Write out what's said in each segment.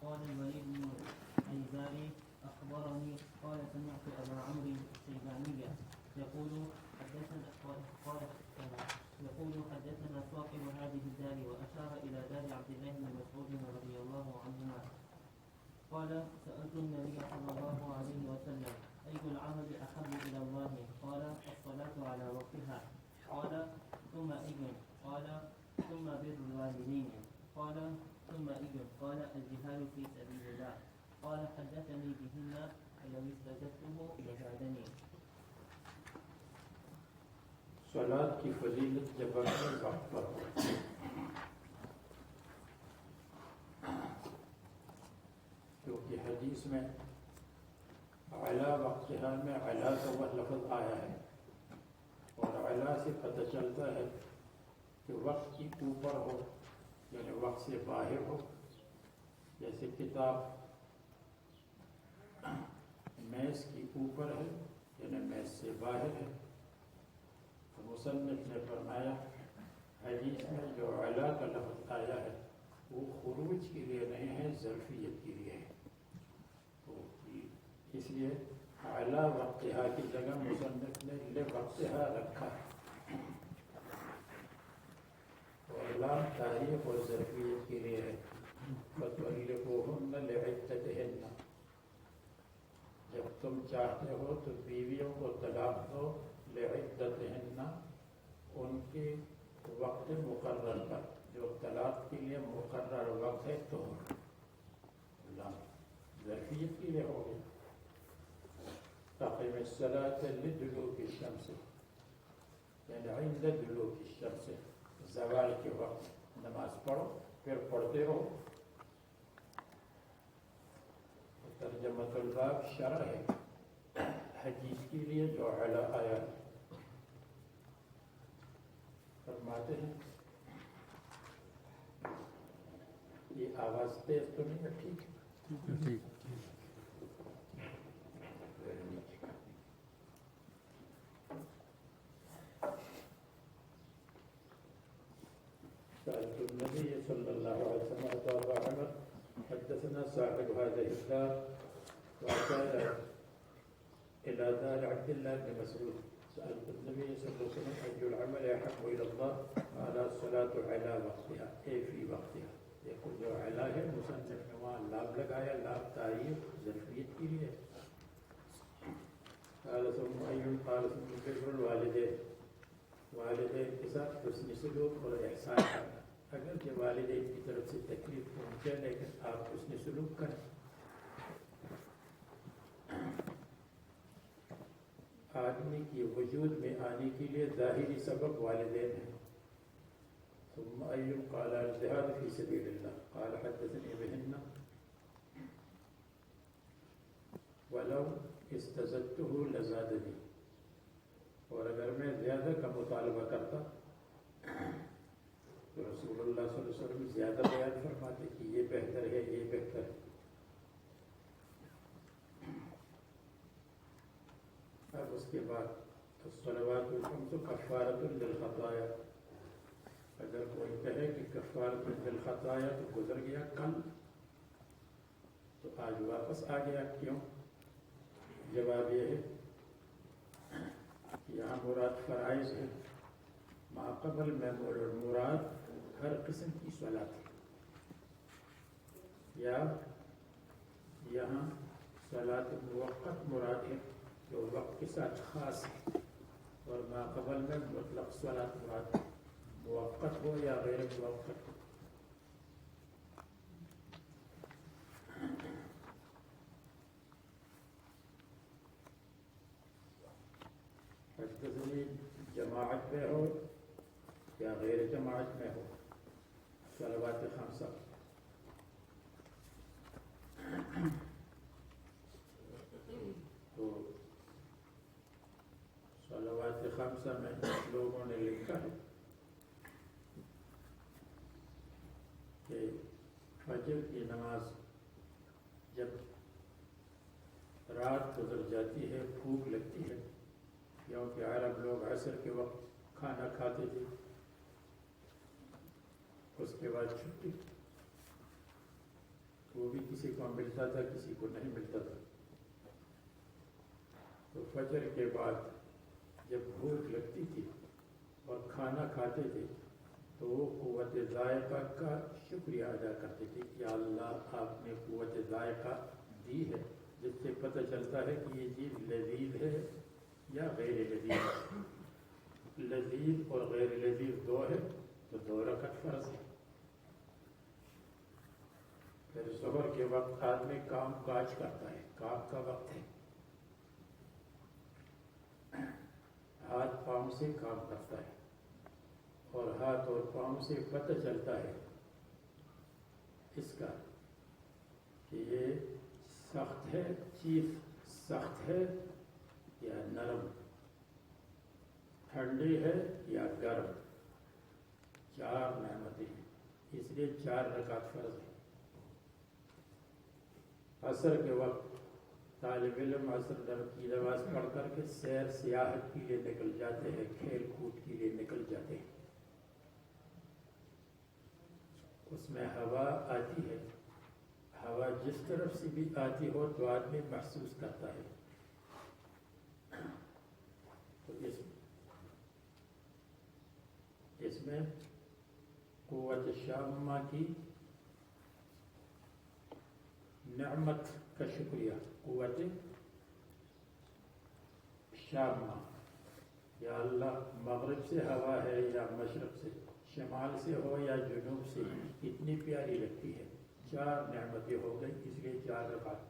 قال الوليد بن العيزاري أخبرني قال سمعت أبا عمرو الشيباني يقول حدثنا صاحب هذه الدار وأشار إلى دار عبد الله بن مسعود رضي الله عنهما قال سألت النبي صلى الله عليه وسلم أي العمل أحب إلى الله؟ قال الصلاة على وقتها. قال ثم أي؟ قال ثم بر الوالدين. قال ثم أي؟ قال الجهاد في سبيل الله. قال حدثني بهن لو استجبته لزادني. صلاة کی فضیلت جب اپنے وقت پر ہو، کیونکہ حدیث میں علا وقتها میں علا کا وہ لفظ آیا ہے، اور علا سے پتہ چلتا ہے کہ وقت کی اوپر ہو، یعنی وقت سے باہر ہو. جیسے کتاب میز کی اوپر ہے یعنی میز سے باہر ہے. تو مصنف نے فرمایا حدیث میں جو علا کا لفظ آیا ہے وہ خروج کے لیے نہیں ہے، ظرفیت کے لیے ہے. تو اس لیے علا وقتها کی جگہ مصنف نے لوقتها رکھا ہے، اور لام تاریخ اور ظرفیت کے لیے ہے. فَطَلِّقُوهُنَّ لِعِدَّتِهِنَّ، جب تم چاہتے ہو تو بیویوں کو طلاق دو، لعدتہن ان کے وقت مقرر پر، جو طلاق کے لیے مقرر وقت ہے تو ظرفیت کے لیے ہو گیا. تقیم الصلاۃ لدلوک الشمس، یعنی عند دلوک الشمس، زوال کے وقت نماز پڑھو پھر پڑھتے رہو. ترجمۃ الباب شرح ہے حدیث کے لیے جو علا آیا ہے. فرماتے ہیں یہ آواز تیز تو نہیں ہے؟ ٹھیک ہے. سألت النبي صلى الله عليه وسلم أبا عمر حدثنا صاحب هذه الدار وأشار إلى دار عبد الله بن مسعود. سألت النبي صلى الله عليه وسلم أي العمل أحب إلى الله؟ قال الصلاة على وقتها، أي في وقتها. يقول جو علا ہے مصنف نے وہاں لام لگایا، لام تعریف ظرفیت کے لیے. قال ثم أي؟ قال ثم بر الوالدين، والدین کے ساتھ حسن سلوک اور احسان کرنا. اگرچہ والدین کی طرف سے تکلیف پہنچے لیکن آپ حسن سلوک کریں. آدمی کی وجود میں آنے کے لیے ظاہری سبب والدین ہیں. ثم أيوب قال الجهاد في سبيل الله. قال حدثني بهن ولو استزدته لزادني، اور اگر میں زیادہ کا مطالبہ کرتا تو رسول اللہ صلی اللہ علیہ وسلم زیادہ بیان فرماتے کہ یہ بہتر ہے، یہ بہتر ہے. اب اس کے بعد الصلوات الخمس کفارۃ للخطایا. اگر کوئی کہے کہ کفارۃ للخطایا تو گزر گیا کل، تو آج واپس آ گیا، کیوں؟ جواب یہ ہے یہاں مراد فرائض ہے، ما قبل میں مراد ہر قسم کی صلاۃ ہے، یا یہاں صلاۃ موقت مراد ہے جو وقت کے ساتھ خاص ہے، اور ما قبل میں مطلق صلاۃ مراد ہے، موقت ہو یا غیر موقت ہو. حدثني جماعت میں ہو یا غیر جماعت میں ہو، صلوات خمسہ. تو صلوات خمسہ میں لوگوں نے لکھا ہے کہ فجر کی نماز جب رات گزر جاتی ہے، بھوک لگتی ہے، کیونکہ عرب لوگ عصر کے وقت کھانا کھاتے تھے، اس کے بعد چھٹی، وہ بھی کسی کو ملتا تھا کسی کو نہیں ملتا تھا. تو فجر کے بعد جب بھوک لگتی تھی اور کھانا کھاتے تھے تو وہ قوت ذائقہ کا شکریہ ادا کرتے تھے کہ اللہ آپ نے قوت ذائقہ دی ہے جس سے پتہ چلتا ہے کہ یہ چیز لذیذ ہے یا غیر لذیذ ہے. لذیذ اور غیر لذیذ دو ہے تو 2 رکعت فرض ہے. پھر ظہر کے وقت آدمی کام کاج کرتا ہے، کام کا وقت ہے، ہاتھ پاؤں سے کام کرتا ہے اور ہاتھ اور پاؤں سے پتہ چلتا ہے اس کا کہ یہ سخت ہے، چیز سخت ہے یا نرم، ٹھنڈی ہے یا گرم. 4 نعمتیں ہیں، اس لیے 4 رکعت فرض ہے. عصر کے وقت طالب علم عصر کی نماز پڑھ کر کے سیر سیاحت کے لیے نکل جاتے ہیں، کھیل کود کے لیے نکل جاتے ہیں. اس میں ہوا آتی ہے، ہوا جس طرف سے بھی آتی ہو تو آدمی محسوس کرتا ہے. تو اس میں قوت شامہ کی نعمت کا شکریہ. قوت شامہ، یا اللہ مغرب سے ہوا ہے یا مشرق سے، شمال سے ہو یا جنوب سے، اتنی پیاری لگتی ہے. 4 نعمتیں ہو گئی، اس لیے 4 رکعت.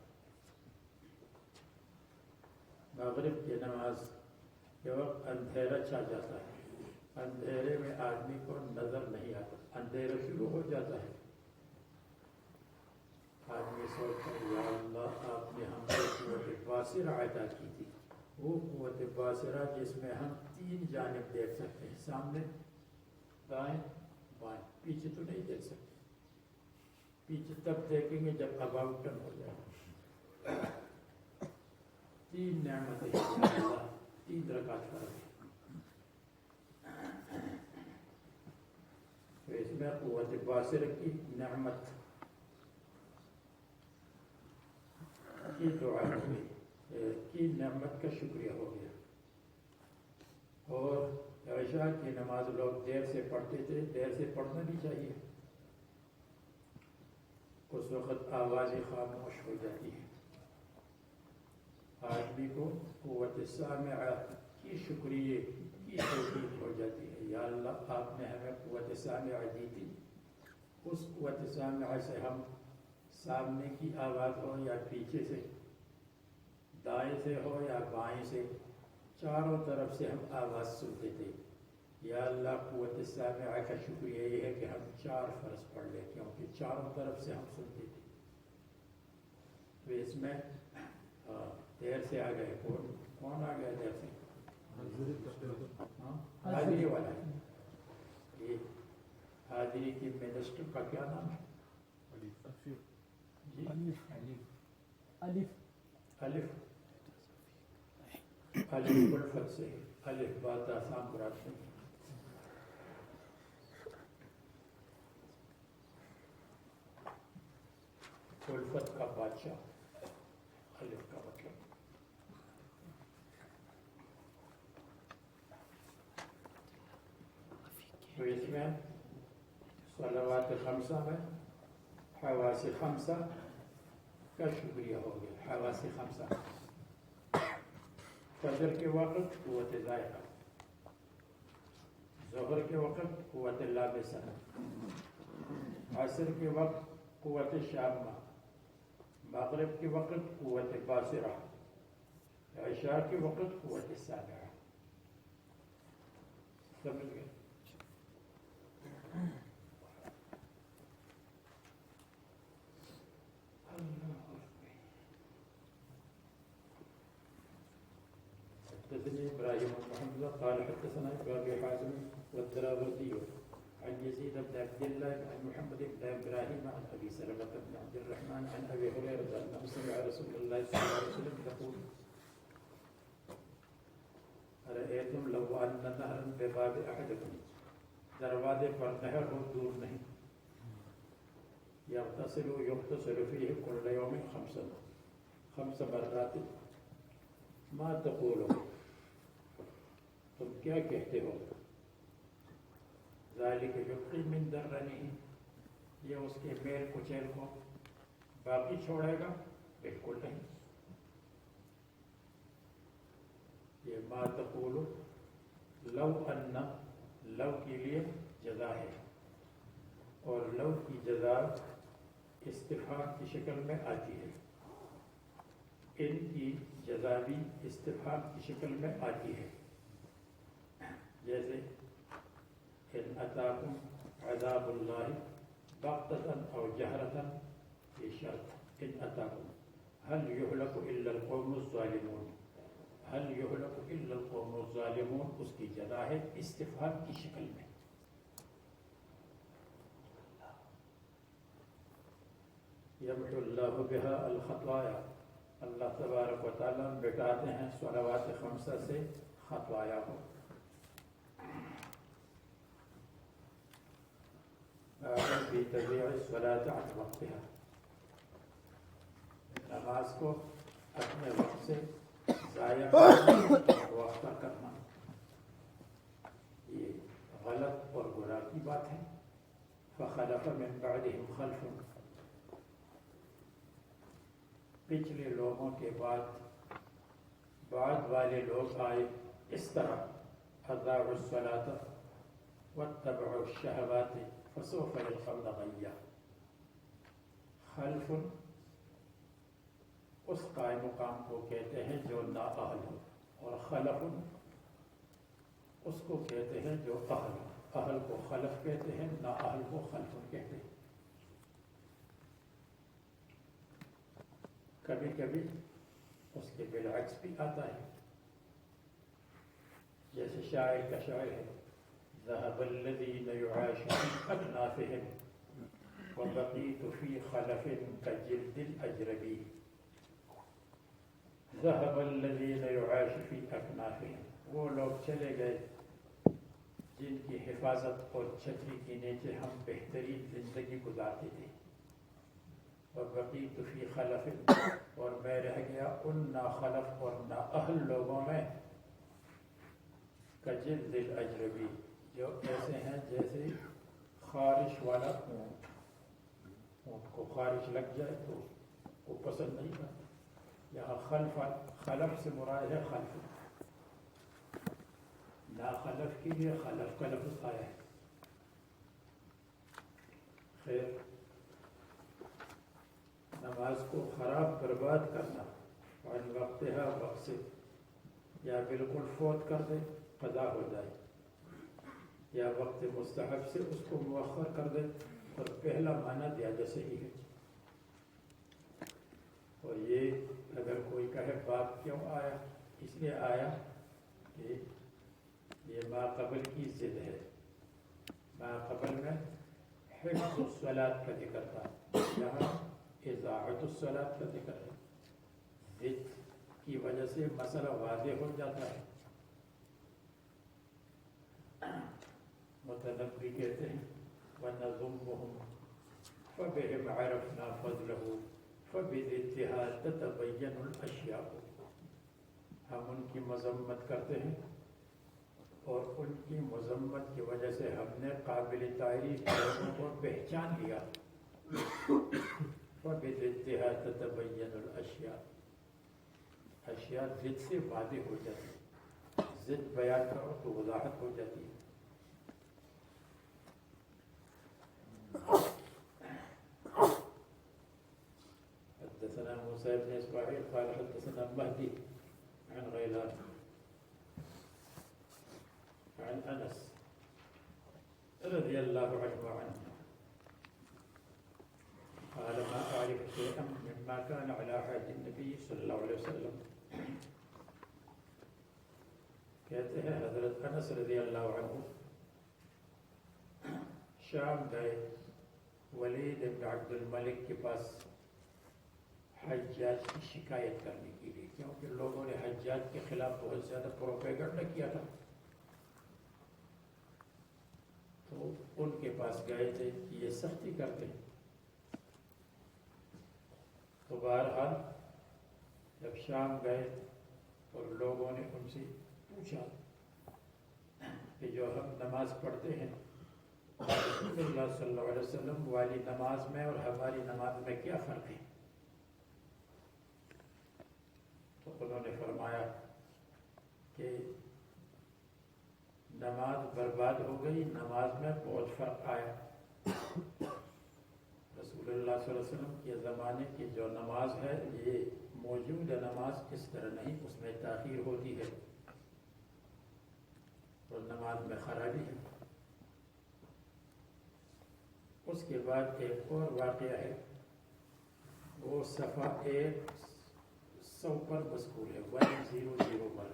مغرب کی نماز کے وقت اندھیرا چھا جاتا ہے، اندھیرے میں آدمی کو نظر نہیں آتا، اندھیرا شروع ہو جاتا ہے. آدمی سوچتا ہے یا اللہ آپ نے ہم کو قوت باصرہ عطا کی تھی، وہ قوت باصرہ جس میں ہم 3 جانب دیکھ سکتے ہیں، سامنے، دائیں، بائیں، پیچھے تو نہیں دیکھ سکتے. پیچھے تب دیکھیں گے جب اباؤٹ ٹرن ہو جائے. 3 نعمتیں یا اللہ، 3 رکعت فرض ہے. تو اس میں قوت باصرہ کی نعمت کی دعا ہو گئی، کی نعمت کا شکریہ ہو گیا. اور عشاء کی نماز لوگ دیر سے پڑھتے تھے، دیر سے پڑھنا بھی چاہیے. اس وقت آوازیں خاموش ہو جاتی ہیں، آدمی کو قوت سامعہ کی شکریہ کی توفیق ہو جاتی ہے. یا اللہ آپ نے ہمیں قوت سامعہ دی تھی، اس قوت سامعہ سے ہم سامنے کی آواز ہو یا پیچھے سے، دائیں سے ہو یا بائیں سے، چاروں طرف سے ہم آواز سنتے تھے. یا اللہ قوت سامعہ کا شکریہ یہ ہے کہ ہم 4 فرض پڑھ لیں کیونکہ چاروں طرف سے ہم سنتے تھے. تو اس میں دیر سے آ گئے، کون آ گیا دیر سے؟ حاضری والا ہے. یہ حاضری کی منسٹر کا کیا نام ہے؟ جی الف الفت سے، الف بات آسان برات نہیں. الفت کا بادشاہ، الف کا مطلب. تو اس میں صلوات 5 میں حواس 5 کا شکریہ ہو گیا. حواس 5 فجر کے وقت قوت ذائقہ، ظہر کے وقت قوت لابسہ، عصر کے وقت قوت شامہ، مغرب کے وقت قوت باصرہ، عشاء کے وقت قوت سامعہ. سمجھ گئے؟ حدثني ابراهيم بن محمد قال حدثنا ابي حازم والدراوردي عن يزيد بن عبد الله عن محمد بن ابراهيم عن ابي سلمة بن عبد الرحمن عن ابي هريرة انه سمع رسول الله صلى الله عليه وسلم يقول ارأيتم لو ان نهرا بباب احدكم، دروازے پر نہر ہو، دور نہیں، يغتسل يغتسل فيه كل يوم 5 مرات. ما تقولون؟ تم کیا کہتے ہو؟ ذالک یبقی من درنہ، یہ اس کے میل کچیل کو باقی چھوڑے گا؟ بالکل نہیں. یہ ما تقول لو ان، لو کے لیے جزا ہے، اور لو کی جزا استفہام کی شکل میں آتی ہے. ان کی جزا بھی استفہام کی شکل میں آتی ہے. جیسے ان اتاکم عذاب اللہ بغتۃ او جہرۃ، یہ شرط ان اتاکم. هل يهلك الا القوم الظالمون، هل يهلك الا القوم الظالمون اس کی جزا ہے استفہام کی شکل میں. یمحو اللہ بها الخطایا، اللہ تبارک و تعالیٰ مٹاتے ہیں صلوات 5 سے خطایا کو. فی تضییع الصلاۃ عن وقتها، نماز کو اپنے وقت سے ضائع وقت کرنا یہ غلط اور گناہ کی بات ہے. فخلف من بعدهم خلف، پچھلے لوگوں کے بعد والے لوگ آئے اس طرح اضاعوا الصلاۃ واتبعوا الشہوات فسوف یلقون غیا. خلف اس قائم مقام کو کہتے ہیں جو نااہل ہو، اور خلف اس کو کہتے ہیں جو اہل ہو. اہل کو خلف کہتے ہیں، نااہل کو خلف کہتے ہیں. کبھی کبھی اس کے بالعکس بھی آتا ہے، جیسے شاعر کا شاعر ہے ذهب الذين يعاشون أكنافهم وبقيت في خلف كجلد الأجربي. ذهب الذين يعاش في أكنافهم، وہ لوگ چلے گئے جن کی حفاظت اور چھتری کے نیچے ہم بہترین زندگی گزارتے تھے. وبقيت في خلف، اور میں رہ گیا ان ناخلف اور نااہل لوگوں میں کجلد الاجربی، جو ایسے ہیں جیسے خارش والا اونٹ. اونٹ کو خارش لگ جائے تو وہ پسند نہیں کرتا. یہاں خلف سے مراد ہے خلف، ناخلف کے لیے خلف کا لفظ آیا ہے. خیر، نماز کو خراب برباد کرنا عن وقتها، وقت سے، یا بالکل فوت کر دے قضا ہو جائے، یا وقت مستحب سے اس کو مؤخر کر دے. اور پہلا معنی زیادہ صحیح ہے. اور یہ اگر کوئی کہے باب کیوں آیا، اس لیے آیا کہ یہ ما قبل کی ضد ہے. ما قبل میں حفظ الصلاۃ کا ذکر تھا، یہاں اضاعت الصلاۃ کا ذکر ہے. ضد کی وجہ سے مسئلہ واضح ہو جاتا ہے. متنبی کہتے ہیں وَنَظُمُّهُمْ فَبِهِمْ عَرَفْنَا فَضْلَهُ فَبِضِدِّهَا تَتَبَيَّنُ الْأَشْيَاءُ. ہم ان کی مذمت کرتے ہیں، اور ان کی مذمت کی وجہ سے ہم نے قابل تعریف لوگوں کو پہچان لیا. فَبِضِدِّهَا تَتَبَيَّنُ الْأَشْيَاءُ، اشیاء ضد سے واضح ہو جاتی ہے. ضد بیان کرو تو وضاحت ہو جاتی ہے. حدثنا موسى بن اسماعيل قال حدثنا مهدي عن غيلان عن انس رضي الله عنه قال ما اعرف شيئا مما كان على عهد النبي صلى الله عليه وسلم. کہتے ہیں حضرت انس رضی اللہ عنہ شام گئے ولید بن عبد الملک کے پاس حجاج کی شکایت کرنے کے لیے، کیونکہ لوگوں نے حجاج کے خلاف بہت زیادہ پروپیگنڈا کیا تھا. تو ان کے پاس گئے تھے کہ یہ سختی کرتے ہیں. تو بہرحال جب شام گئے اور لوگوں نے ان سے پوچھا کہ جو ہم نماز پڑھتے ہیں رسول اللہ صلی اللہ علیہ وسلم والی نماز میں اور ہماری نماز میں کیا فرق ہے؟ تو انہوں نے فرمایا کہ نماز برباد ہو گئی، نماز میں بہت فرق آیا۔ رسول اللہ صلی اللہ علیہ وسلم کے زمانے کی جو نماز ہے یہ موجودہ نماز اس طرح نہیں، اس میں تاخیر ہوتی ہے اور نماز میں خرابی ہے۔ اس کے بعد ایک اور واقعہ ہے، وہ صفحہ 100 پر مذکور ہے، 100 پر۔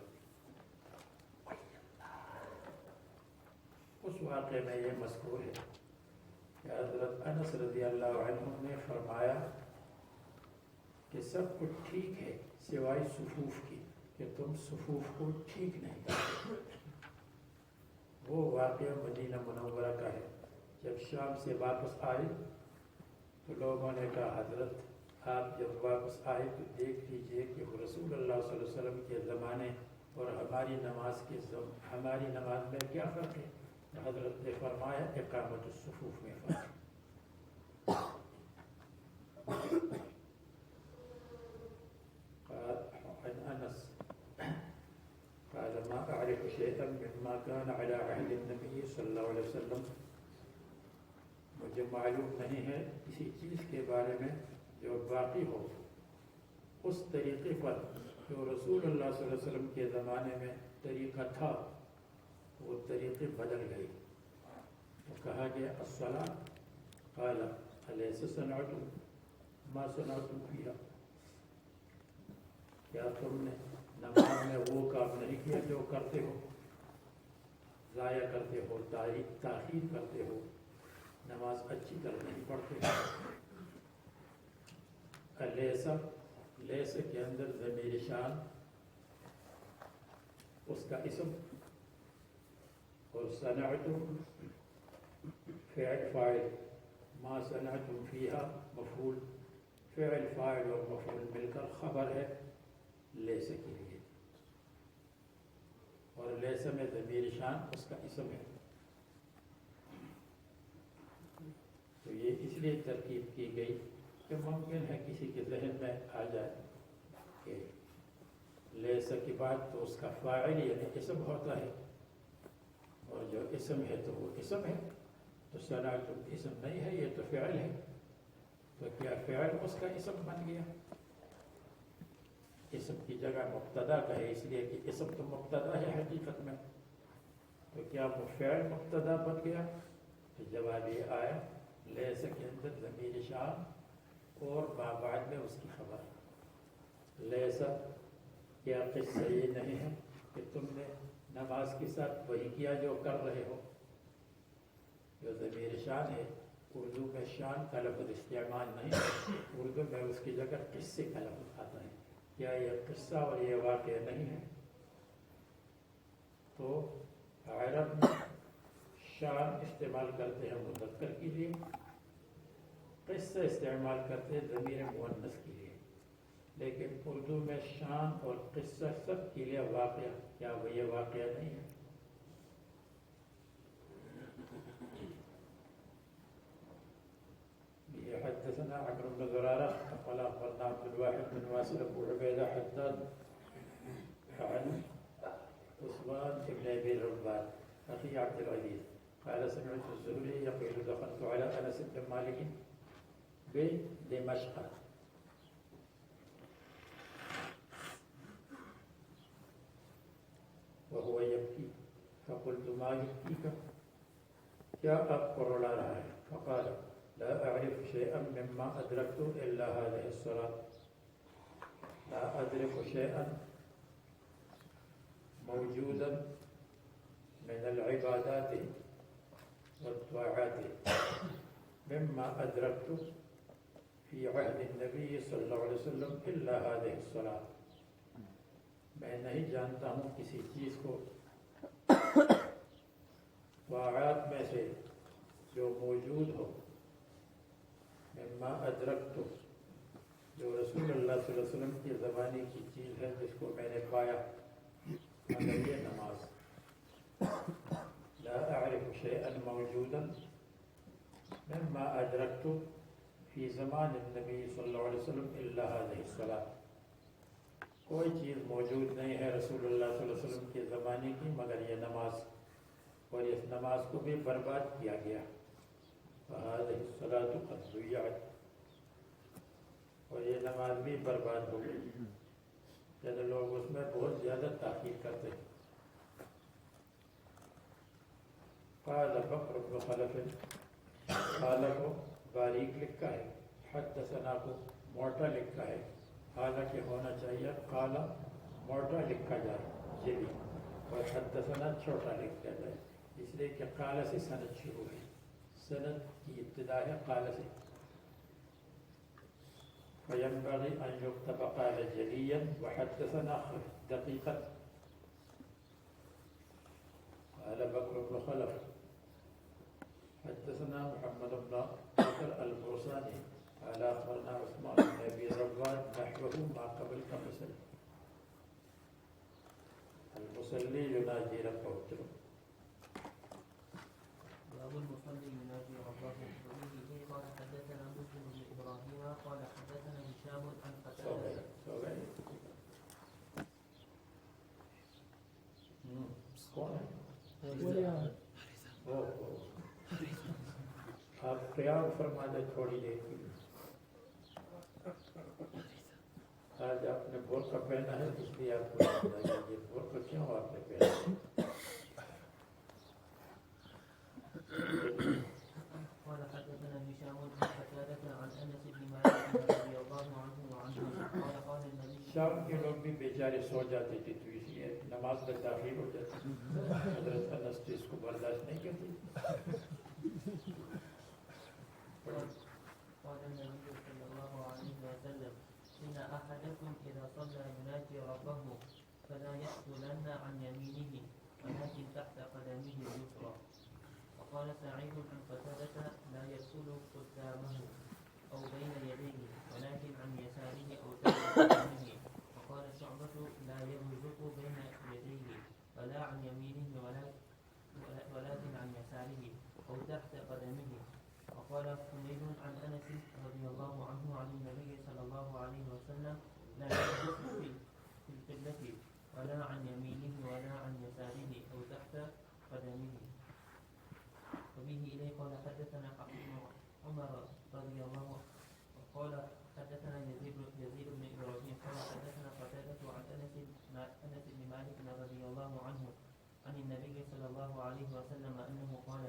اس واقعے میں یہ مذکور ہے کہ حضرت انس رضی اللہ عنہ نے فرمایا کہ سب کچھ ٹھیک ہے سوائے صفوف کی، کہ تم صفوف کو ٹھیک نہیں کرتے۔ وہ واقعہ مدینہ منورہ کا ہے۔ جب شام سے واپس آئے تو لوگوں نے کہا حضرت آپ جب واپس آئے تو دیکھ لیجئے کہ رسول اللہ صلی اللہ علیہ وسلم کے زمانے اور ہماری نماز میں کیا فرق ہے؟ حضرت نے فرمایا اقامت الصفوف میں فرق ہے۔ عن انس قال ما اعرف شيئا مما كان على عهد النبي صلی اللہ علیہ وسلم، مجھے معلوم نہیں ہے کسی چیز کے بارے میں جو باقی ہو اس طریقے پر جو رسول اللہ صلی اللہ علیہ وسلم کے زمانے میں طریقہ تھا، وہ طریقے بدل گئے۔ تو کہا گیا الصلاۃ، قال الیس صنعتم ما صنعتم فیہا، کیا تم نے نماز میں وہ کام نہیں کیا جو کرتے ہو؟ ضائع کرتے ہو، تاخیر کرتے ہو، نماز اچھی طرح نہیں پڑھتے ہو۔ الیسا، لیس کے اندر ضمیر شان، اس کا اسم، اور صنعتم فعل فاعل، ما صنعتم فیہا مفعول، فعل فاعل اور مفعول مل کر خبر ہے لیس کے لیے، اور لیس میں ضمیر شان اس کا اسم ہے۔ تو یہ اس لیے ترکیب کی گئی کہ ممکن ہے کسی کے ذہن میں آ جائے کہ لیس کی بات تو اس کا فاعل یعنی اسم ہوتا ہے، اور جو اسم ہے تو وہ اسم ہے، تو صنعتم اسم نہیں ہے، یہ تو فعل ہے، تو کیا فعل اس کا اسم بن گیا؟ اسم کی جگہ مبتدا کا ہے، اس لیے کہ اسم تو مبتدا ہے حقیقت میں، تو کیا وہ فعل مبتدا بن گیا؟ تو جواب یہ آیا لیس کے اندر ضمیر شان اور بعد میں اس کی خبر۔ لیسا، کیا قصہ یہ نہیں ہے کہ تم نے نماز کے ساتھ وہی کیا جو کر رہے ہو؟ جو ضمیر شان ہے، اردو میں شان کا لفظ استعمال نہیں، اردو میں اس کی جگہ قصے کا لفظ آتا ہے۔ کیا یہ قصہ اور یہ واقعہ نہیں ہے؟ تو عرب میں شان استعمال کرتے ہیں مذکر کے لیے، قصہ استعمال کرتے ہیں ضمیر مؤنث کے لیے، لیکن اردو میں شان اور قصہ سب کے لیے واقعہ، کیا وہ یہ واقعہ نہیں ہے؟ حدثنا عمرو بن زرارة قال أخبرنا عبد الواحد بن واصل أبو عبيدة حداد عن عثمان بن أبي الرباط أخي عبد العزيز قال سمعت الزهري يقول دخلت على أنس بن مالك بدمشق وهو يبكي فقلت ما يبكيك، کیا آپ کو رلا رہا ہے؟ فقال لا أعرف شيئا مما أدركت إلا هذه الصلاة، لا أدرك شيئا موجودا من العبادات والطاعات مما أدركت في عهد النبي صلى الله عليه وسلم إلا هذه الصلاة، میں نہیں جانتا ہوں کسی چیز کو طاعات میں سے جو موجود ہو، مما ادرکت، جو رسول اللہ صلی اللہ علیہ وسلم کے زمانے کی چیز ہے جس کو میں نے پایا مگر یہ نماز لا اعرف شيئا موجودا مما ادركت في زمان النبي صلی اللہ علیہ وسلم الا هذه الصلاة، کوئی چیز موجود نہیں ہے رسول اللہ صلی اللہ علیہ وسلم کے زمانے کی مگر یہ نماز، اور اس نماز کو بھی برباد کیا گیا، فهذه الصلاة قد ضيعت، اور یہ نماز بھی برباد ہو گئی، یعنی لوگ اس میں بہت زیادہ تاخیر کرتے ہیں۔ قال بکر بن خلف، قال کو باریک لکھا ہے، حدثنا کو موٹا لکھا ہے، حالانکہ ہونا چاہیے قال موٹا لکھا جائے یہ بھی، اور حدثنا چھوٹا لکھا جائے، اس لیے کہ قال سے سند شروع ہے، سند کی ابتدا ہے قال سے۔ فينبغي أن يكتب قال جليا وحدثنا دقيقا، قال بكر بن خلف حدثنا محمد بن بكر البرساني قال أخبرنا عثمان بن أبي رواد نحوه ما قبل كمثل المصلي يناجي ربه۔ باب المصلي يناجي ربه، وبه قال حدثنا مسلم بن ابراهيم قال حدثنا هشام عن قتادة کون ہے؟ آپ قیام فرما دیں تھوڑی دیر کے لیے۔ آج آپ نے برقع پہنا ہے اس لیے آپ کو یہ برقع کیوں آپ نے پہنا؟ قال حدثنا هشام عن قتادة عن انس بن مالك رضي الله عنه وعنه قال قال النبي شام کے لوگ بھی بیچارے سو جاتے تھے تو اس لیے نماز میں تاخیر ہو جاتی، حضرت انس تو اس کو برداشت نہیں کرتی۔ قال النبي صلى الله عليه وسلم إن أحدكم إذا صلى يناجي ربه فلا يأكلن عن يمينه ولكن تحت قدمه اليسرى. وقال سعيد عن قتادة لا يأكل قدامه أو بين يديه ولكن عن يساره أو تحت قدمه. وقال شعبة لا يبزق بين يديه ولا عن يمينه ولكن عن يساره أو تحت قدمه. وقال حميد عن أنس رضي الله عنه عن النبي صلى الله عليه وسلم لا يبزق في القبلة ولا عن يمينه ولا عن يساره أو تحت قدمه. وبه إليه قال حدثنا عمر رضي الله عنه قال حدثنا يزيد بن إبراهيم قال حدثنا قتادة عن أنس بن مالك رضي الله عنه عن النبي صلى الله عليه وسلم أنه قال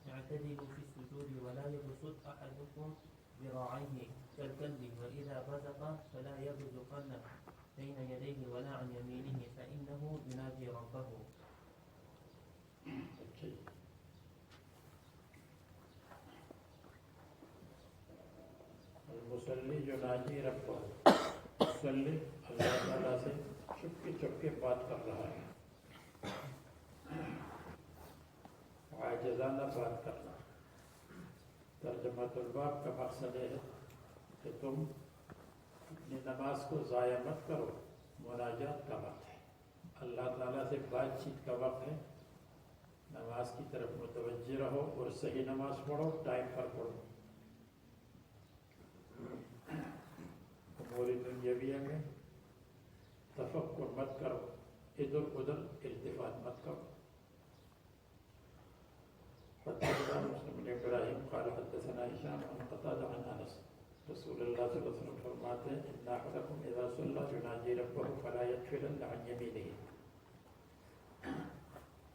اعتدلوا في السجود ولا يبسط أحدكم ذراعيه كالكلب وإذا بزق فلا يبزقن بين يديه ولا عن يمينه فإنه يناجي ربه. المصلی يناجي ربه، مصلی اللہ تعالیٰ سے چپکے چپکے بات کر رہا ہے، عاجزانہ بات کرنا۔ ترجمہ الباب کا مقصد ہے کہ تم اپنی نماز کو ضائع مت کرو، مناجات کا وقت ہے، اللہ تعالیٰ سے بات چیت کا وقت ہے، نماز کی طرف متوجہ رہو اور صحیح نماز پڑھو، ٹائم پر پڑھو۔ امور دنیاویہ میں تفکر مت کرو، ادھر ادھر التفات مت کرو۔ حدثنا مسلم بن ابراہیم قال حدثنا هشام عن قتادة عن انس رسول اللہ صلی اللہ علیہ وسلم فرماتے ہیں ان احدکم اذا صلی يناجی ربہ فلا يدخلن عن یمینہ،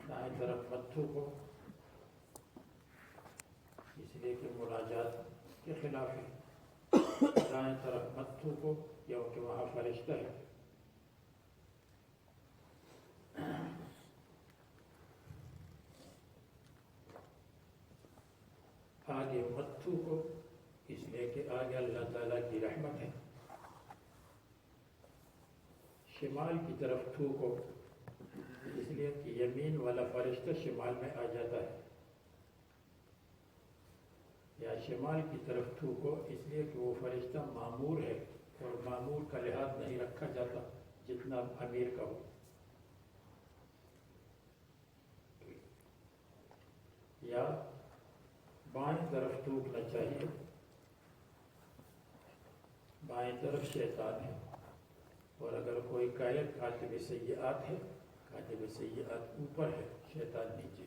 دائیں طرف مت تھوکو، اس لیے کہ مناجات کے خلاف ہے، دائیں طرف مت تھوکو کیونکہ وہاں فرشتہ ہے۔ آگے مت تھوکو اس لیے کہ آگے اللہ تعالیٰ کی رحمت ہے۔ شمال کی طرف تھوکو اس لیے کہ یمین والا فرشتہ شمال میں آ جاتا ہے، یا شمال کی طرف تھوکو اس لیے کہ وہ فرشتہ مامور ہے اور معمول کا لحاظ نہیں رکھا جاتا جتنا امیر کا ہو. یا بائیں طرف تھوکنا چاہیے. بائیں طرف شیطان ہے. اور اگر کوئی کہے کاتب سیئات ہے، کاتب سیئات اوپر ہے، شیطان نیچے.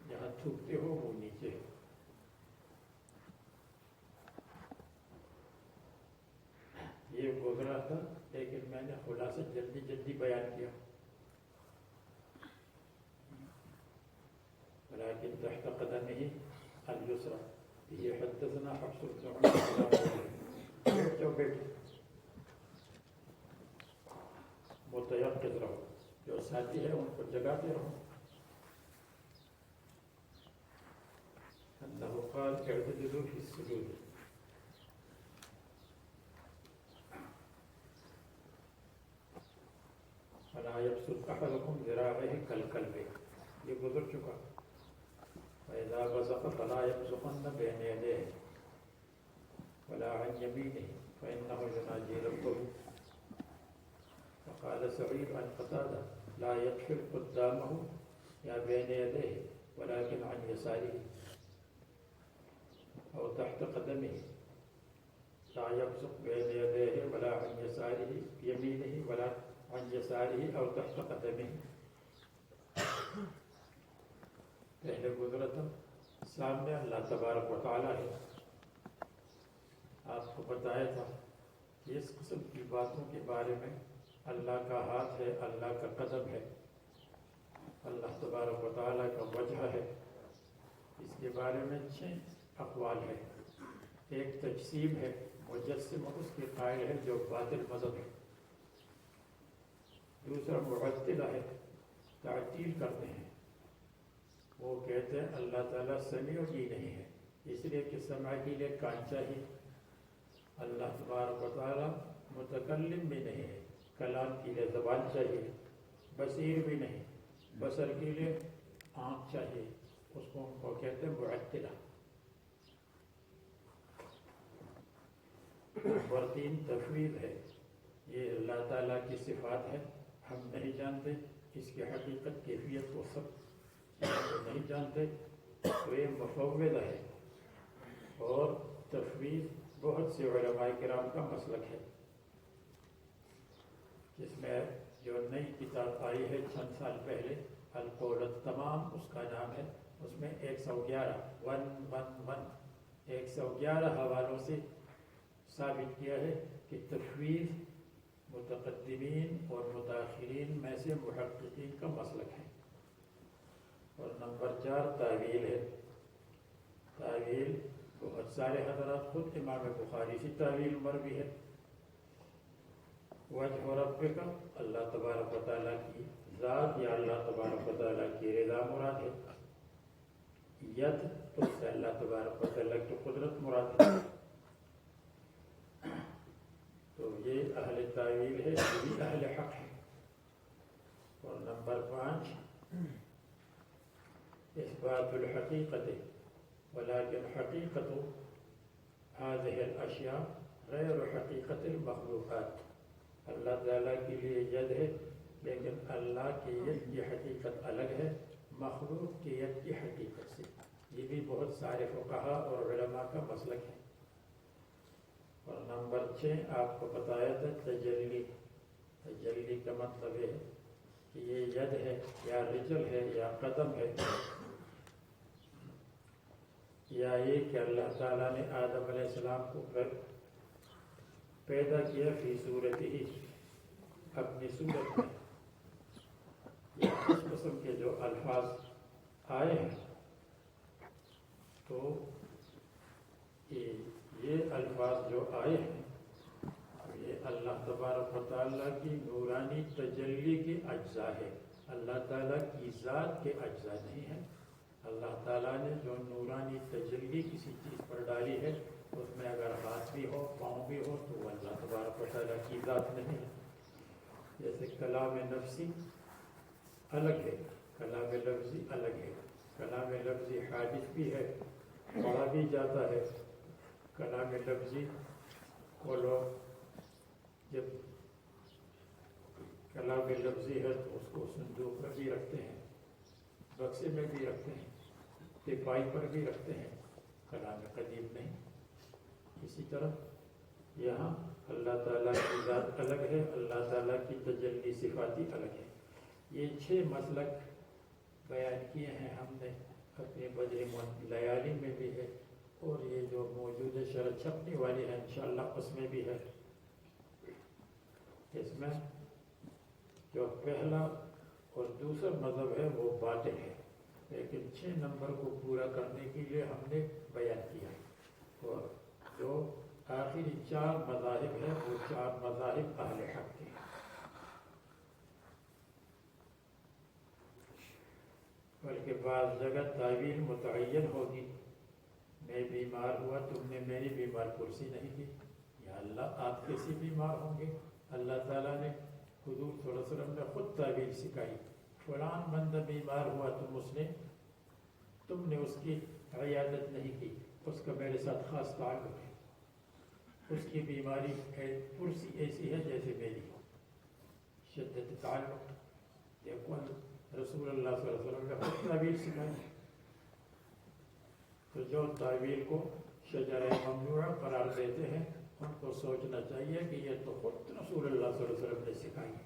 جہاں تھوکتے ہو وہ نیچے ہے. یہ گزرا تھا لیکن میں نے خلاصہ جلدی جلدی بیان کیا. ولكن تحت قدمه اليسرى. یہ حدثنا حفص بن عمر جو بیٹے متيقظ رہو، جو ساتھی ہے ان کو جگاتے رہو. انه قال اعتدلوا في السجود. فلا يبسط احدكم ذراعيه كالكلب. یہ گزر چکا. فإذا بزق فلا يبزقن بين يديه ولا عن يمينه فإنه يناجي ربه. فقال سعيد عن قتادة لا يدخل قدامه يا بين يديه ولكن عن يساره أو تحت قدمه. لا يبزق بين يديه ولا عن يساره يمينه ولا عن يساره أو تحت قدمه. پہلے گزرا تھا. سامنے اللہ تبارک و تعالیٰ ہے. آپ کو بتایا تھا کہ اس قسم کی باتوں کے بارے میں اللہ کا ہاتھ ہے، اللہ کا قدم ہے، اللہ تبارک و تعالیٰ کا وجہ ہے. اس کے بارے میں 6 اقوال ہے. ایک تجسیم ہے، مجسم اس کے قائل ہے جو باطل مذہب ہے. دوسرا معطلہ ہے، تعطیل کرتے ہیں. وہ کہتے ہیں اللہ تعالیٰ سمیع ہی نہیں ہے، اس لیے کہ سمع کے لیے کان چاہیے. اللہ تبارک و تعالیٰ متکلم بھی نہیں ہے، کلام کے لیے زبان چاہیے. بصیر بھی نہیں، بصر کے لیے آنکھ چاہیے. اس کو ان کو کہتے ہیں معطلہ. اور 3 تفویض ہے. یہ اللہ تعالیٰ کی صفات ہے، ہم نہیں جانتے اس کی حقیقت کیفیت کو، سب نہیں جانتے، تو یہ مفوضہ ہے. اور تفویض بہت سے علماء کرام کا مسلک ہے. جس میں جو نئی کتاب آئی ہے چند سال پہلے، القول التمام اس کا نام ہے. اس میں 111 حوالوں سے ثابت کیا ہے کہ تفویض متقدمین اور متاخرین میں سے محققین کا مسلک ہے. اور نمبر 4 تعویل ہے. تعویل بہت سارے حضرات، خود امام بخاری سے تعویل مروی ہے. وجہ رب کا اللہ تبارک و تعالیٰ کی ذات یا اللہ تبارک و تعالیٰ کی رضا مراد ہے. ید تو سے اللہ تبارک و تعالیٰ کی قدرت مراد ہے. تو یہ اہل تعویل ہے، یہ بھی اہل حق ہے. اور نمبر 5 اثبات الحقیقت، ولكن حقیقت هذه الاشیاء غیر حقیقت المخلوقات. اللہ تعالیٰ کے لیے ید ہے لیکن اللہ کی ید کی حقیقت الگ ہے مخلوق کی ید کی حقیقت سے. یہ بھی بہت سارے فقہا اور علماء کا مسلک ہے. اور نمبر 6 آپ کو بتایا تھا تجلی. تجلی کا مطلب ہے کہ یہ ید ہے یا رجل ہے یا قدم ہے، یا یہ کہ اللہ تعالیٰ نے آدم علیہ السلام کو پیدا کیا فی صورت ہی، اپنی صورت میں. اس قسم کے جو الفاظ آئے ہیں تو یہ الفاظ جو آئے ہیں یہ اللہ تبارک و تعالیٰ کی نورانی تجلی کے اجزاء ہے. اللہ تعالیٰ کی ذات کے اجزاء نہیں ہیں. اللہ تعالیٰ نے جو نورانی تجلی کسی چیز پر ڈالی ہے اس میں اگر ہاتھ بھی ہو، پاؤں بھی ہو، تو وہ اللہ تبارک و تعالیٰ کی ذات نہیں ہے. جیسے کلام نفسی الگ ہے، کلام لفظی الگ ہے. کلام لفظی حادث بھی ہے، پڑھا بھی جاتا ہے. کلام لفظی کو لوگ کتاب لفظی ہے تو اس کو صندوق میں بھی رکھتے ہیں، بکسے میں بھی رکھتے ہیں، تپائی پر بھی رکھتے ہیں، کلام قدیم نہیں۔ اسی طرح یہاں اللہ تعالیٰ کی ذات الگ ہے، اللہ تعالیٰ کی تجلی صفاتی الگ ہے۔ یہ 6 مسلک بیان کیے ہیں ہم نے اپنے بدر لیالی میں بھی ہے، اور یہ جو موجود ہے شرح چھپنے والی ہے انشاءاللہ اس میں بھی ہے۔ اس میں جو پہلا اور دوسرا مذہب ہے وہ باطل ہے، لیکن 6 نمبر کو پورا کرنے کے لیے ہم نے بیان کیا، اور جو آخری 4 مذاہب ہیں وہ 4 مذاہب اہل حق کے ہیں۔ بلکہ بعض جگہ تعویل متعین ہوگی، میں بیمار ہوا تم نے میری بیمار پرسی نہیں کی، یا اللہ آپ کیسے بیمار ہوں گے؟ اللہ تعالیٰ نے حضور صلی اللہ علیہ وسلم نے خود تعویل سکھائی، فلان بندہ بیمار ہوا تم نے اس کی عیادت نہیں کی، اس کا میرے ساتھ خاص تعلق ہے، اس کی بیماری پرسی ایسی ہے جیسے میری، شدت تعلق۔ دیکھو رسول اللہ صلی اللہ علیہ وسلم نے خود تعویل سکھائی، تو جو تعویل کو شجرہ ممنوعہ قرار دیتے ہیں ان کو سوچنا چاہیے کہ یہ تو خود رسول اللہ صلی اللہ علیہ وسلم نے سکھائی ہے۔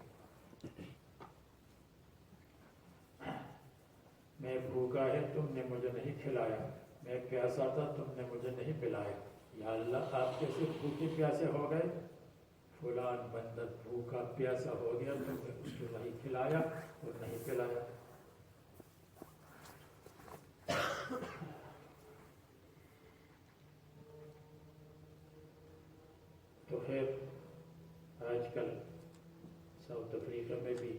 میں بھوکا ہے تم نے مجھے نہیں کھلایا، میں پیاسا تھا تم نے مجھے نہیں پلایا، یا اللہ آپ کیسے بھوکے پیاسے ہو گئے؟ فلان بندہ بھوکا پیاسا ہو گیا، تم نے اس کو نہیں کھلایا اور نہیں پلایا۔ تو خیر آج کل ساؤتھ افریقہ میں بھی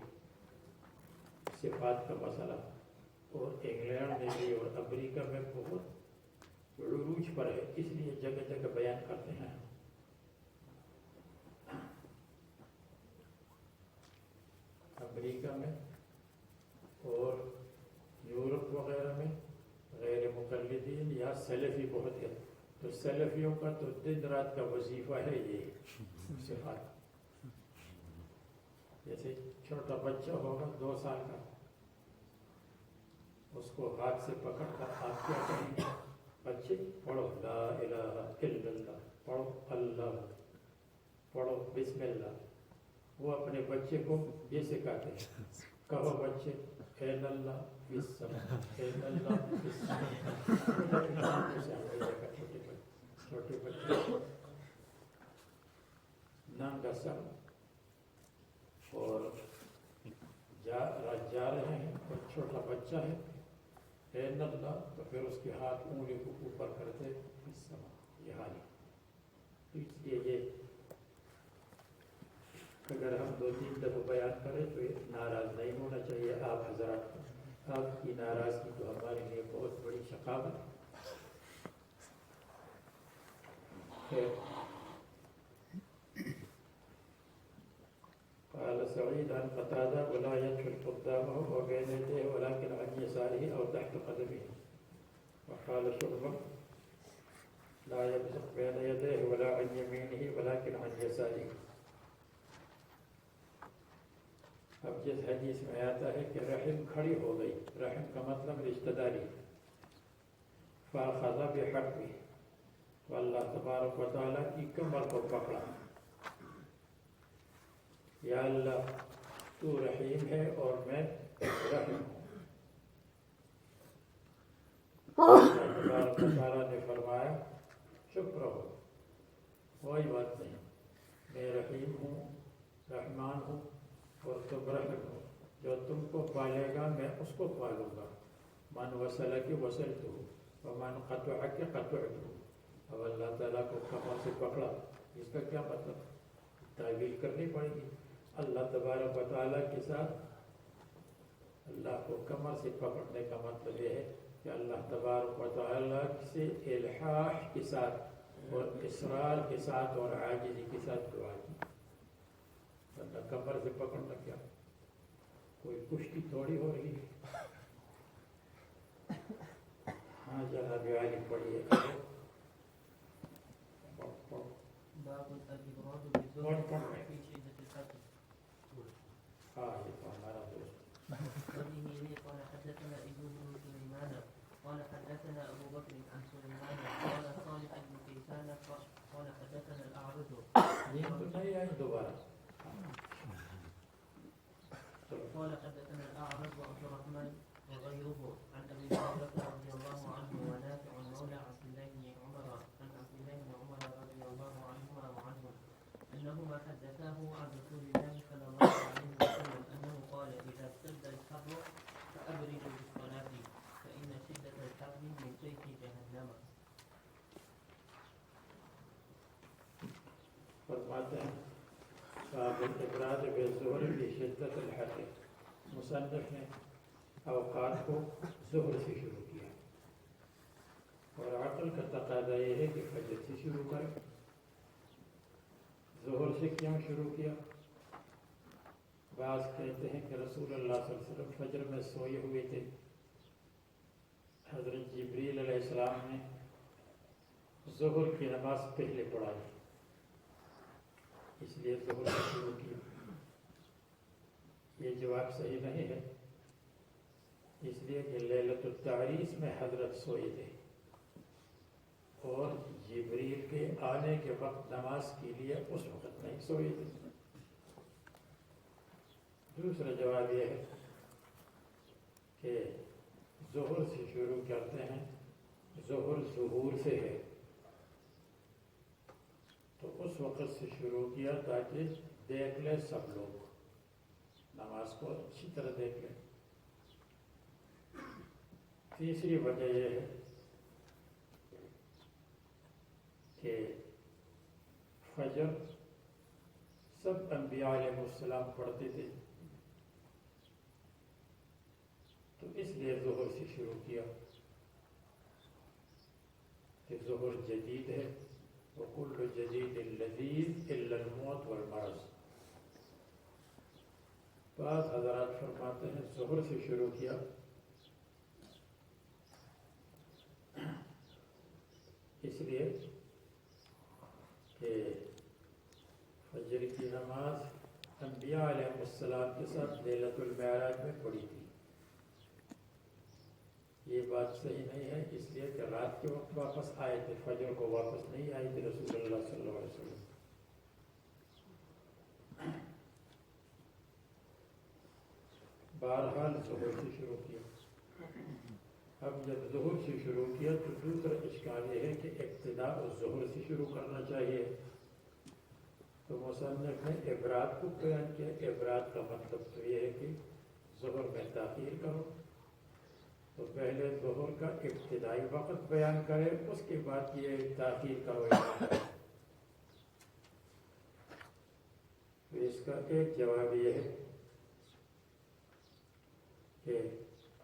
صفات کا مسئلہ، اور انگلینڈ میں بھی اور امریکہ میں بہت عروج پر ہے، اس لیے جگہ جگہ بیان کرتے ہیں۔ امریکہ میں اور یورپ وغیرہ میں غیر مقلدین یا سلفی بہت ہے، تو سلفیوں کا تو دن رات کا وظیفہ ہے یہ صفات۔ جیسے چھوٹا بچہ ہوگا 2 سال کا، اس کو ہاتھ سے پکڑ کر آپ کیا کہیں گے؟ بچے پڑھو لا الہ الا اللہ، پڑھو اللہ، پڑھو بسم اللہ۔ وہ اپنے بچے کو یہ سکھاتے ہیں، کہو بچے این اللہ فی السماء، این اللہ فی السماء۔ چھوٹے بچے ننگا سر اور جا رہے ہیں، اور چھوٹا بچہ ہے این اللہ، تو پھر اس کے ہاتھ انگلی کو اوپر کرتے فی السماء، یہ حال ہے۔ اس لیے یہ اگر ہم 2-3 دفعہ بیان کریں تو یہ ناراض نہیں ہونا چاہیے آپ حضرات کو، آپ کی ناراضگی تو ہمارے لیے بہت بڑی شقاوت ہے۔ قال سعيد عن قتادة ولا يدخل قدامه وبين يديه ولكن عن يساره أو تحت قدمه، وقال شعبة لا يبصق بين يديه ولا عن يمينه ولكن عن يساره۔ اب جس حدیث میں آتا ہے کہ رحم کھڑی ہو گئی، رحم کا مطلب رشتہ داری، فاخذ بحقه، تو اللہ تبارک و تعالیٰ کی کمر کو پکڑا، یا اللہ تو رحیم ہے اور میں رحیم ہوں۔ اللہ تبارک و تعالیٰ نے فرمایا چپ رہو، کوئی بات نہیں، میں رحیم ہوں، رحمان ہوں، اور تم رحم ہو، جو تم کو پالے گا میں اس کو پالوں گا۔ من وصلک وصلتہ ومن قطعک قطعتہ۔ اب اللہ تعالیٰ کو کمر سے پکڑا، اس کا کیا مطلب؟ تعویل کرنی پڑے گی۔ اللہ تبارک و تعالیٰ کے ساتھ اللہ کو کمر سے پکڑنے کا مطلب یہ ہے کہ اللہ تبارک و تعالیٰ سے الحاح کے ساتھ اور اصرار کے ساتھ اور عاجزی کے ساتھ دعا کی۔ اللہ کمر سے پکڑنا کیا کوئی کشتی تھوڑی ہو رہی ہے؟ ہاں جناب عالی پڑھیے۔ باب الإبراد بالذل في شدة الحر۔ ہاں حدثنا أيوب بن سليمان قال حدثنا أبو بكر عن سليمان قال صالح بن كيسان قال حدثنا الأعرج یہ تو نہیں ہے دوبارہ. قال حدثنا الأعرج وعبد الرحمن وغيره عن أبي هريرة رضي الله عنه ونافع مولى عبد الله بن عمر عن عبد الله بن عمر رضي الله عنهما وعنه أنهما حدثاه عن رسول الله صلى الله عليه وسلم أنه قال إذا اشتد الحر فأبردوا بالصلاة فإن شدة الحر من سيف جهنم. فرماتے ہیں باب الابراد بالظہر کی شدت الحر. مصنف نے اوقات کو ظہر سے شروع کیا اور عقل کا تقاضا یہ ہے کہ فجر سے شروع کریں. ظہر سے کیوں شروع کیا؟ بعض کہتے ہیں کہ رسول اللہ صلی اللہ علیہ وسلم فجر میں سوئے ہوئے تھے. حضرت جبریل علیہ السلام نے ظہر کی نماز پہلے پڑھائی، اس لیے ظہر سے شروع کیا. یہ جواب صحیح نہیں ہے، اس لیے کہ لیلۃ التعریس میں حضرت سوئے تھے اور جبریل کے آنے کے وقت نماز کے لیے اس وقت نہیں سوئے تھے. دوسرا جواب یہ ہے کہ ظہر سے شروع کرتے ہیں، ظہر ظہور سے ہے تو اس وقت سے شروع کیا تاکہ دیکھ لیں سب لوگ، نماز کو اچھی طرح دیکھ لیں. تیسری وجہ یہ ہے کہ فجر سب انبیاء علیہ السلام پڑھتے تھے تو اس لیے ظہر سے شروع کیا کہ ظہر جدید ہے، وَكُلُّ جَدِيدٍ لَذِيذٍ إِلَّا الْمَوْتُ وَالْمَرَضُ. بعض حضرات فرماتے ہیں ظہر سے شروع کیا اس لیے کہ فجر کی نماز انبیاء علیہ السلام کے ساتھ لیلۃ المعراج میں پڑھی تھی. یہ بات صحیح نہیں ہے، اس لیے کہ رات کے وقت واپس آئے تھے، فجر کو واپس نہیں آئی تھی رسول اللہ صلی اللہ علیہ وسلم. بہرحال ظہر سے شروع کیا. اب جب ظہر سے شروع کیا تو دوسرا اشکال یہ ہے کہ ابتداء الظہر سے شروع کرنا چاہیے. تو مصنف نے ابراد کو بیان کیا. ابراد کا مطلب تو یہ ہے کہ ظہر میں تاخیر کرو، تو پہلے ظہر کا ابتدائی وقت بیان کرے، اس کے بعد یہ تاخیر کرو. تو اس کا ایک جواب یہ ہے کہ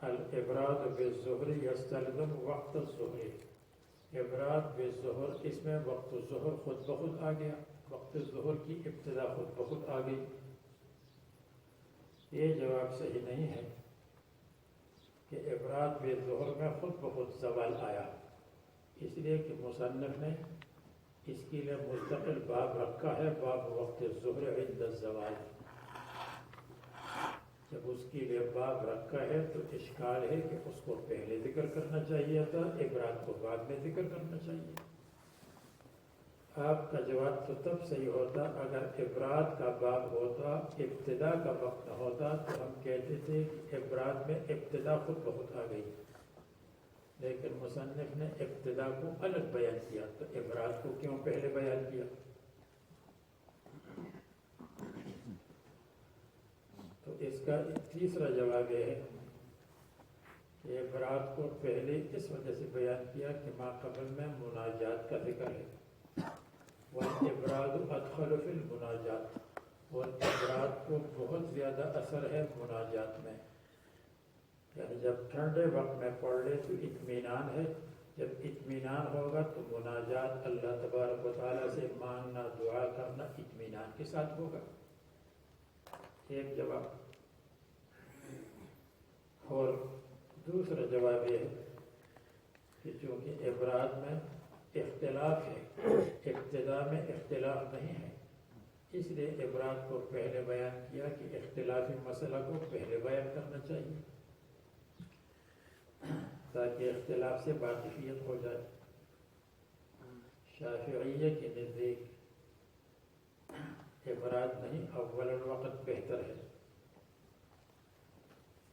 الابراد بالظہر یستلزم وقت الظہر. ابراد بالظہر، اس میں وقت الظہر خود بخود آ گیا، وقت الظہر کی ابتدا خود بخود آ گئی. یہ جواب صحیح نہیں ہے کہ ابراد بالظہر میں خود بخود زوال آیا، اس لیے کہ مصنف نے اس کے لیے مستقل باب رکھا ہے، باب وقت الظہر عند الزوال. جب اس کے لیے باب رکھا ہے تو اشکال ہے کہ اس کو پہلے ذکر کرنا چاہیے تھا، ابراد کو بعد میں ذکر کرنا چاہیے. آپ کا جواب تو تب صحیح ہوتا اگر ابراد کا باب ہوتا، ابتدا کا وقت ہوتا تو ہم کہتے تھے کہ ابراد میں ابتدا خود بخود آ گئی، لیکن مصنف نے ابتدا کو الگ بیان کیا تو ابراد کو کیوں پہلے بیان کیا؟ تو اس کا تیسرا جواب یہ ہے کہ ابراد کو پہلے اس وجہ سے بیان کیا کہ ما قبل میں مناجات کا ذکر ہے، والابراد ادخل فی المناجات، اور ابراد کو بہت زیادہ اثر ہے مناجات میں. یعنی جب ٹھنڈے وقت میں پڑھ لے تو اطمینان ہے، جب اطمینان ہوگا تو مناجات اللہ تبارک و تعالیٰ سے مانگنا، دعا کرنا اطمینان کے ساتھ ہوگا. ایک جواب. اور دوسرا جواب یہ ہے کہ چونکہ ابراد میں اختلاف ہے، ابتدا میں اختلاف نہیں ہے، اس لیے ابراد کو پہلے بیان کیا کہ اختلافی مسئلہ کو پہلے بیان کرنا چاہیے. تاکہ اختلاف سے واقفیت ہو جائے۔ شافعیہ کے نزدیک ابراد نہیں، اول الوقت بہتر ہے،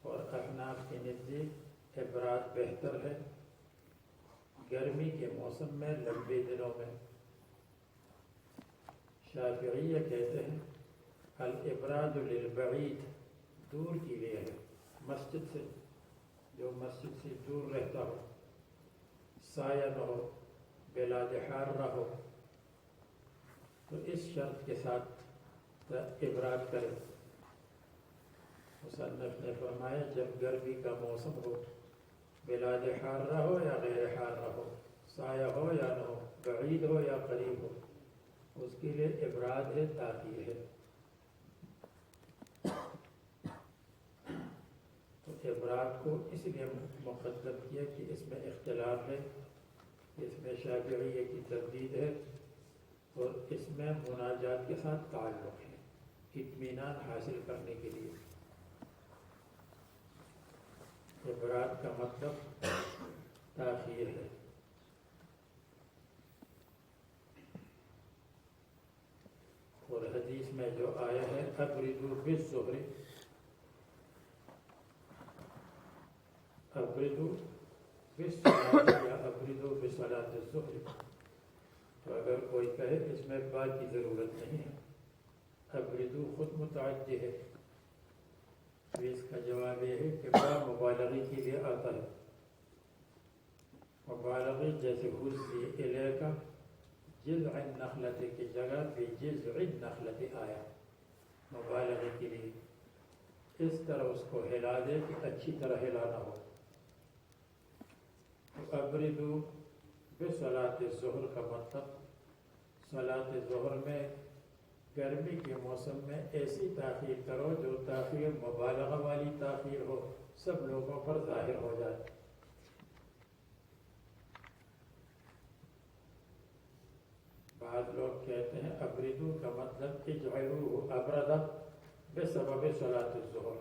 اور احناف کے نزدیک ابراد بہتر ہے گرمی کے موسم میں، لمبے دنوں میں۔ شافعیہ کہتے ہیں الابراد للبعید، دور کے لیے ہے، مسجد سے، جو مسجد سے دور رہتا ہو، سایہ نہ ہو، بلاد حارہ ہو، تو اس شرط کے ساتھ ابراد کرے۔ مصنف نے فرمایا جب گرمی کا موسم ہو، بلاد حارہ ہو یا غیر حارہ ہو، سایہ ہو یا نہ ہو، بعید ہو یا قریب ہو، اس کے لیے ابراد ہے، تاخیر ہے۔ تو ابراد کو اس لیے مقدم کیا کہ اس میں اختلاف ہے، اس میں شافعیہ کی تردید ہے، اور اس میں مناجات کے ساتھ تعلق ہے، اطمینان حاصل کرنے کے لیے۔ ابراد کا مطلب تاخیر ہے۔ اور حدیث میں جو آیا ہے ابردوا بالظہر، ابردوا بالصلاۃ یا ابردوا بصلاۃ الظہر، تو اگر کوئی کہے اس میں با کی ضرورت نہیں ہے، ابردوا خود متعدی ہے، تو اس کا جواب یہ ہے کہ با مبالغے کے لیے آتا ہے۔ مبالغے جیسے حزی الیک جذع النخلۃ کی جگہ پہ جذع النخلۃ آیا، مبالغے کے لیے، اس طرح اس کو ہلا دے کہ اچھی طرح ہلانا ہو۔ تو ابردوا بصلاۃ الظہر کا مطلب صلاۃ ظہر میں گرمی کے موسم میں ایسی تاخیر کرو جو تاخیر مبالغہ والی تاخیر ہو، سب لوگوں پر ظاہر ہو جائے۔ بعض لوگ کہتے ہیں ابردو کا مطلب اجعلوہ ابرد بسبب صلاۃ الظہر،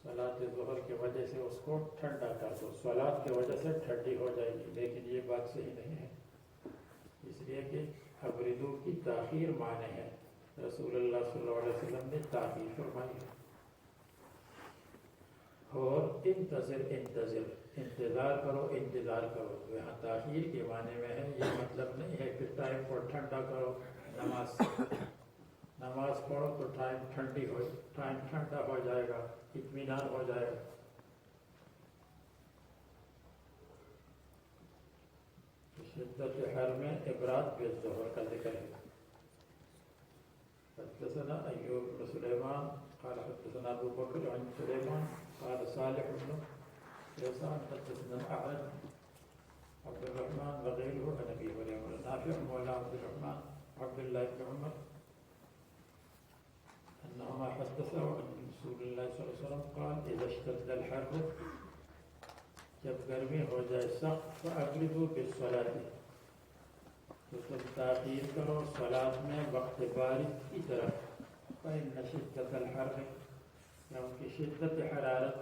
صلاۃ ظہر کی وجہ سے اس کو ٹھنڈا کر دو، صلاۃ کی وجہ سے ٹھنڈی ہو جائے گی، لیکن یہ بات صحیح نہیں ہے، اس لیے کہ ابردو کی تاخیر معنی ہے، رسول اللہ صلی اللہ علیہ وسلم نے تاخیر فرمائی ہے۔ اور انتظر انتظار کرو، انتظار کرو، یہاں تاخیر کے معنی میں ہے، یہ مطلب نہیں ہے کہ ٹائم کو ٹھنڈا کرو، نماز پڑھو تو ٹائم ٹھنڈا ہو جائے گا، اطمینان ہو جائے گا۔ شدت حر میں ابراد بالظہر کا ذکر ہے۔ حدثنا ایوب بن سلیمان قال حدثنا ابو بکر عن سلیمان قال صالح بن يسار حدثنا الاعرج عبد الرحمن وغيره عن ابي هريره نافع مولى عبد الرحمن عبد الله بن عمر انهما حدثوا عن رسول الله صلى الله عليه وسلم قال اذا اشتد الحر، جب گرمی ہو جائے سخت، فابردوا بالصلاۃ، تو تم تاخیر کرو صلاۃ میں وقت بارد کی طرف، فإن شدت الحر، کیونکہ شدت حرارت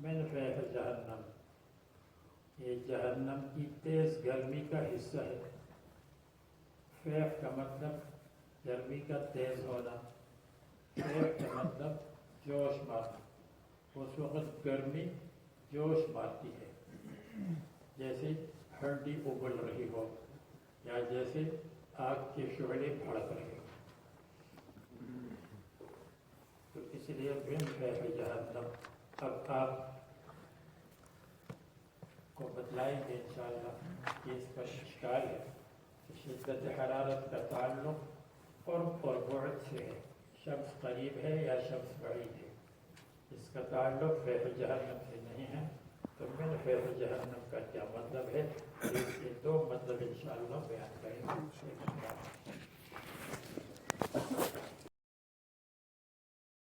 من فیح جہنم، یہ جہنم کی تیز گرمی کا حصہ ہے۔ فیح کا مطلب گرمی کا تیز ہونا، فیح کا مطلب جوش مارنا، اس وقت گرمی جوش مارتی ہے، جیسے ہنڈی ابل رہی ہو یا جیسے آگ کے شعلے بھڑک رہے ہو، تو اس لیے بن فیح جہنم۔ اب آپ کو بتلائیں گے انشاءاللہ کہ اس کا اشکال ہے، شدت حرارت کا تعلق قرب اور بعد سے ہے، شخص قریب ہے یا شخص بعید ہے، اس کا تعلق فیح جہنم سے نہیں ہے۔ تو من فیح جہنم کا کیا مطلب ہے، اس کے دو مطلب انشاءاللہ بیان کریں گے۔